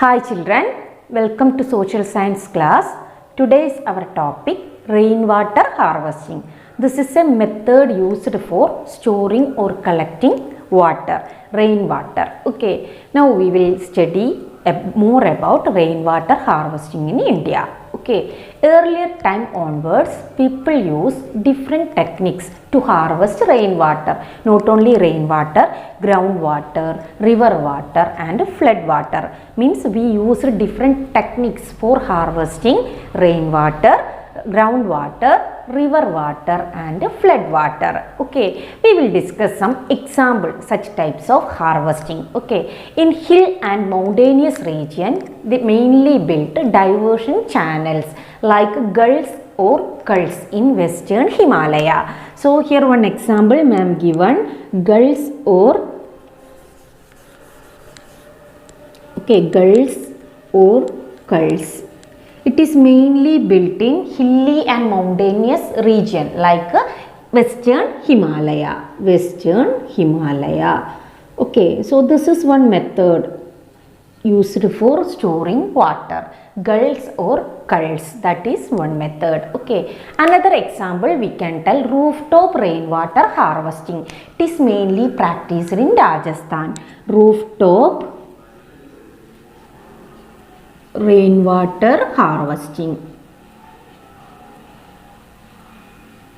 Hi children, welcome to social science class. Today is our topic rainwater harvesting. This is a method used for storing or collecting water, rainwater. Okay, now we will study more about rainwater harvesting in India. Okay, earlier time onwards, people use different techniques to harvest rainwater. Not only rainwater, groundwater, river water and flood water. Means we use different techniques for harvesting rainwater, groundwater, river water and flood water. Okay, we will discuss some example such types of harvesting. Okay, in hill and mountainous region, they mainly built diversion channels like gulls or gulls in western Himalaya. So here one example ma'am given, gulls or gulls or gulls. It is mainly built in hilly and mountainous region like western Himalaya. Okay, so this is one method used for storing water. Gulls or gulls, that is one method. Okay, another example we can tell rooftop rainwater harvesting. It is mainly practiced in Rajasthan. Rooftop rainwater harvesting,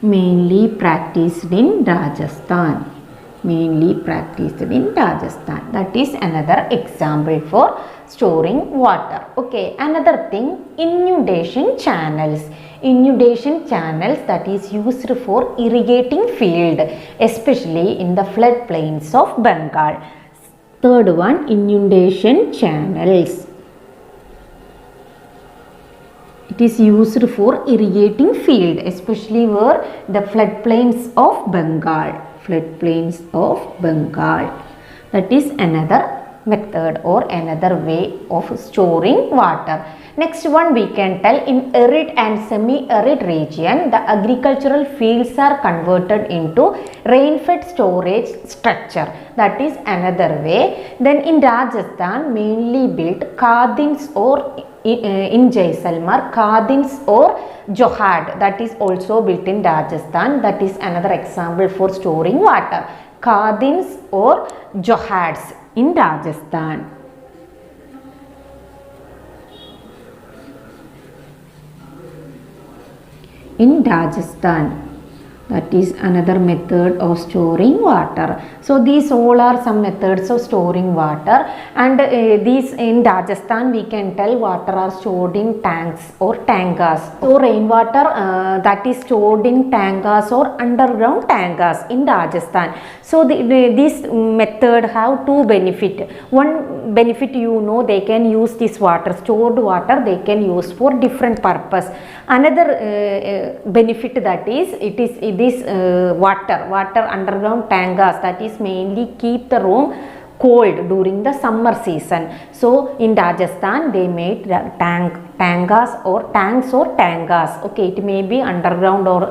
mainly practiced in Rajasthan. That is another example for storing water. Okay, another thing, inundation channels. Inundation channels that is used for irrigating field, especially in the floodplains of Bengal. Third one, inundation channels. It is used for irrigating field, especially where the floodplains of Bengal. That is another method or another way of storing water. Next one we can tell, in arid and semi-arid region, the agricultural fields are converted into rain-fed storage structure. That is another way. Then in Rajasthan, mainly built Kadins or in Jaisalmer, Kadins or Johad, that is also built in Rajasthan. That is another example for storing water. Kadins or Johads in Rajasthan. That is another method of storing water. So these all are some methods of storing water, and these in Rajasthan we can tell water are stored in tanks or tangas. So rainwater that is stored in tangas or underground tangas in Rajasthan. So this method have two benefit. One benefit, they can use this water, stored water, they can use for different purpose. Another benefit, that is this water underground tangas, that is mainly keep the room cold during the summer season. So in Rajasthan they made tangas or tanks or tangas. Okay, it may be underground or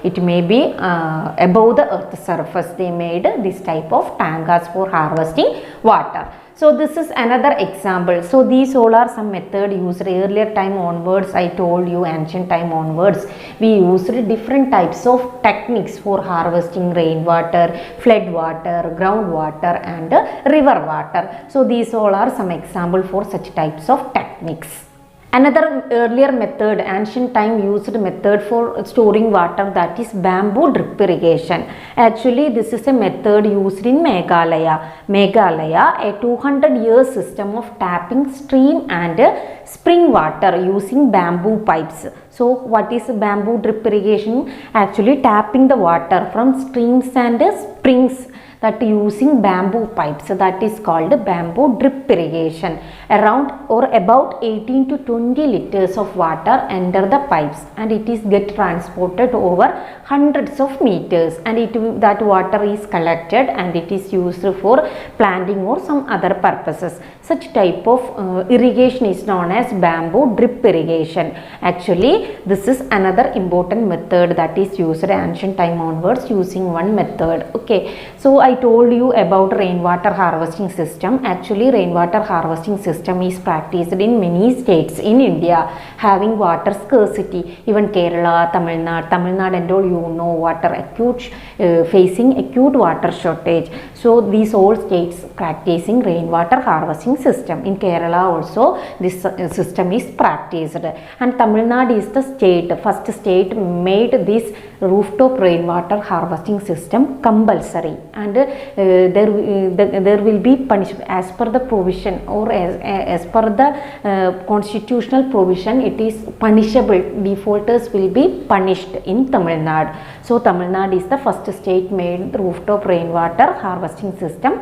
it may be above the earth surface. They made this type of tangas for harvesting water. So this is another example. So these all are some method used earlier time onwards. I told you ancient time onwards we used different types of techniques for harvesting rainwater, flood water, groundwater and river water. So these all are some example for such types of techniques. Another earlier method, ancient time used method for storing water, that is bamboo drip irrigation. Actually this is a method used in Meghalaya, a 200-year system of tapping stream and spring water using bamboo pipes. So what is bamboo drip irrigation? Actually tapping the water from streams and springs, that using bamboo pipes, that is called bamboo drip irrigation. Around or about 18 to 20 liters of water enter the pipes and it is get transported over hundreds of meters, and that water is collected and it is used for planting or some other purposes. Such type of irrigation is known as bamboo drip irrigation. Actually this is another important method that is used ancient time onwards, using one method. Okay, so I told you about rainwater harvesting system. Actually, rainwater harvesting system is practiced in many states in India having water scarcity. Even Kerala, Tamil Nadu and all, you know, water acute facing acute water shortage. So these all states practicing rainwater harvesting system. In Kerala also this system is practiced, and Tamil Nadu is the first state made this rooftop rainwater harvesting system compulsory, and there will be punishment as per the provision, or as per the constitutional provision. It is punishable. Defaulters will be punished in Tamil Nadu. So Tamil Nadu is the first state made rooftop rainwater harvesting system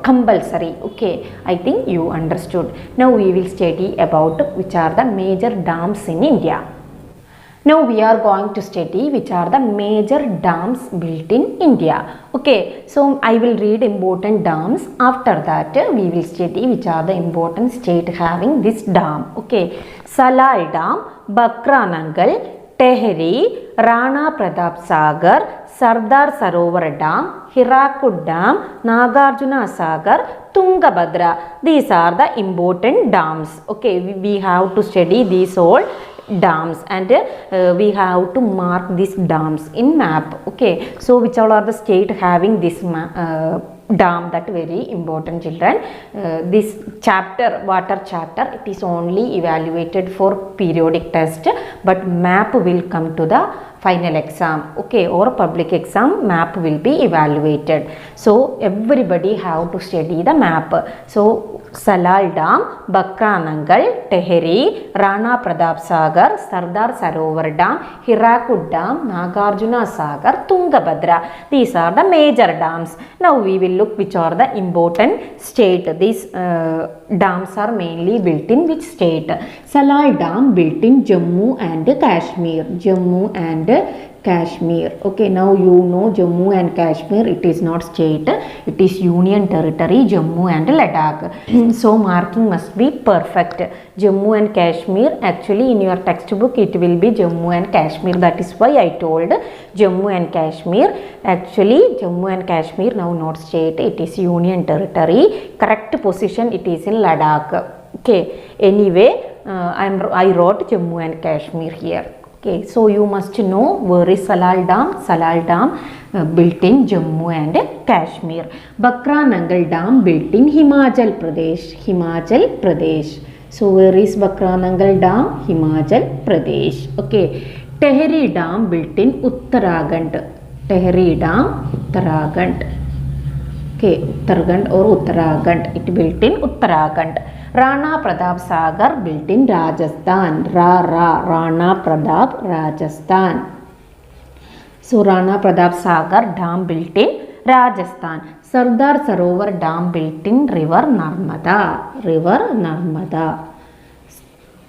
compulsory. Okay, I think you understood. Now we will study about which are the major dams in India. Now we are going to study which are the major dams built in India. Okay, so I will read important dams. After that we will study which are the important state having this dam. Okay, Salal Dam, Bakranangal, Tehri, Rana Pratap Sagar, Sardar Sarovar Dam, Hirakud Dam, Nagarjuna Sagar, Tungabhadra. These are the important dams. Okay, we have to study these all dams, and we have to mark these dams in map. Okay, so which all are the state having this dam, that very important, children. This chapter, water chapter, it is only evaluated for periodic test, but map will come to the final exam. Okay, or public exam, map will be evaluated. So everybody have to study the map. So Salal Dam, Bakranangal, Tehri, Rana Pratap Sagar, Sardar Sarovar Dam, Hirakud Dam, Nagarjuna Sagar, Tungabhadra. These are the major dams. Now we will look which are the important state. These dams are mainly built in which state? Salal Dam built in Jammu and Kashmir. Jammu and Kashmir. Okay, now you know Jammu and Kashmir, it is not state, it is union territory, Jammu and Ladakh. So marking must be perfect. Jammu and Kashmir, actually in your textbook it will be Jammu and Kashmir. That is why I told Jammu and Kashmir. Actually Jammu and Kashmir now not state, it is union territory. Correct position, it is in Ladakh. Okay, anyway, I wrote Jammu and Kashmir here. Okay, so you must know where is Salal Dam. Salal Dam built in Jammu and Kashmir. Bakranangal Dam built in Himachal Pradesh. Himachal Pradesh. So where is Bakranangal Dam? Himachal Pradesh. Okay. Tehri Dam built in Uttarakhand. Tehri Dam, Uttarakhand. Okay, Uttarakhand or Uttarakhand. It built in Uttarakhand. Rana Pratap Sagar built in Rajasthan. Rana Pratap, Rajasthan. So Rana Pratap Sagar Dam built in Rajasthan. Sardar Sarovar Dam built in River Narmada. River Narmada.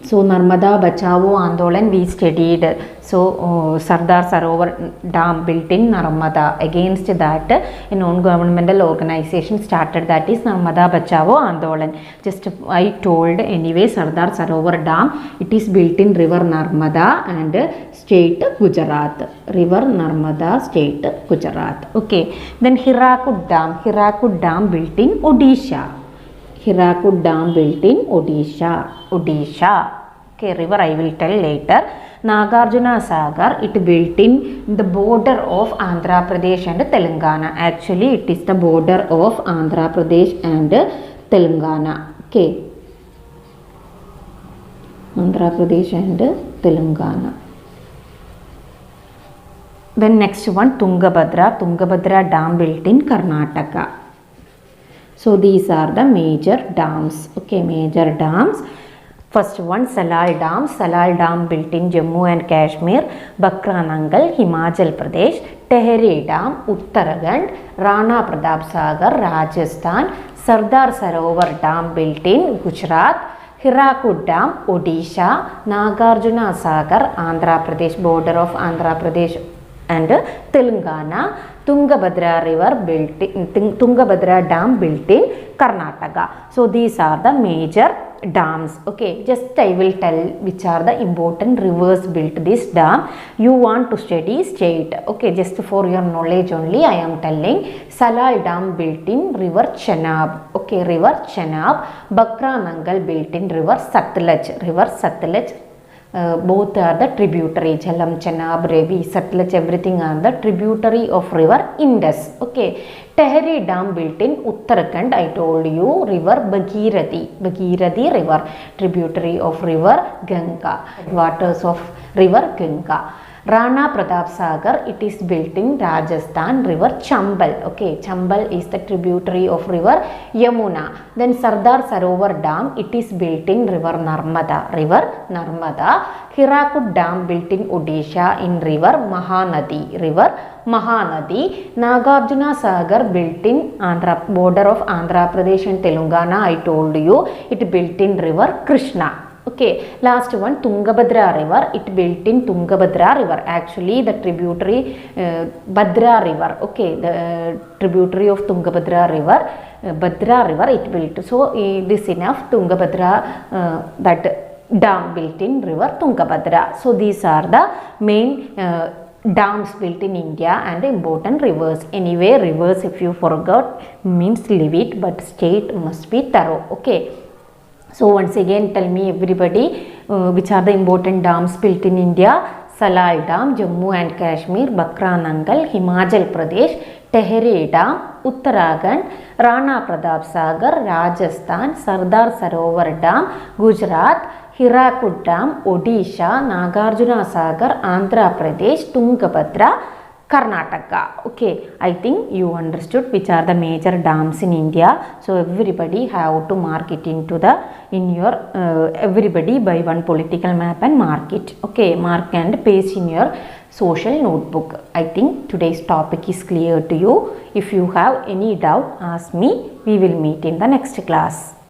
So Narmada Bachao Andolan we studied. So Sardar Sarovar Dam built in Narmada. Against that, a non-governmental organization started, that is Narmada Bachao Andolan. Just I told anyway, Sardar Sarovar Dam, it is built in River Narmada and state Gujarat. River Narmada, state Gujarat. Okay. Then Hirakud Dam built in Odisha. Hirakud Dam built in Odisha. Okay, river I will tell later. Nagarjuna Sagar, it built in the border of Andhra Pradesh and Telangana. Actually, it is the border of Andhra Pradesh and Telangana. Okay. Andhra Pradesh and Telangana. Then next one, Tungabhadra Dam built in Karnataka. So these are the major dams. Okay, major dams. First one, Salal Dam built in Jammu and Kashmir. Bakranangal, Himachal Pradesh. Tehri Dam, Uttarakhand. Rana Pratap Sagar, Rajasthan. Sardar Sarovar Dam built in Gujarat. Hirakud Dam, Odisha. Nagarjuna Sagar, Andhra Pradesh, border of Andhra Pradesh and Telangana. Tungabhadra Dam built in Karnataka. So these are the major dams. Okay, just I will tell which are the important rivers built this dam. You want to study state. Okay, just for your knowledge only I am telling. Salal Dam built in river Chenab. Okay, river Chenab. Bakra Nangal built in river Satluj. River Satluj. Both are the tributary. Jhalam, Chenab, Ravi, Satluj, everything are the tributary of river Indus. Okay. Tehri Dam built in Uttarakhand. I told you river Bhagirathi. Bhagirathi river, tributary of river Ganga. Waters of river Ganga. Rana Pratap Sagar, it is built in Rajasthan, river Chambal. Okay, Chambal is the tributary of river Yamuna. Then Sardar Sarovar Dam, it is built in river Narmada. River Narmada. Hirakud Dam built in Odisha in river Mahanadi. River Mahanadi. Nagarjuna Sagar built in border of Andhra Pradesh and Telangana. I told you it built in river Krishna. Okay, last one Tungabhadra river, it built in Tungabhadra river. Actually the tributary Bhadra river. Okay, the tributary of Tungabhadra river, Bhadra river it built. So this enough. Tungabhadra that dam built in river Tungabhadra. So these are the main dams built in India and important rivers. Anyway, rivers if you forgot means leave it, but state must be thorough. Okay. So once again tell me everybody which are the important dams built in India. Salal Dam, Jammu and Kashmir, Bakra Nangal, Himachal Pradesh, Tehri Dam, Uttarakhand, Rana Pratap Sagar, Rajasthan, Sardar Sarovar Dam, Gujarat, Hirakud Dam, Odisha, Nagarjuna Sagar, Andhra Pradesh, Tungabhadra, Karnataka. Okay, I think you understood which are the major dams in India. So everybody have to mark it into the everybody buy one political map and mark it. Okay, mark and paste in your social notebook. I think today's topic is clear to you. If you have any doubt, ask me. We will meet in the next class.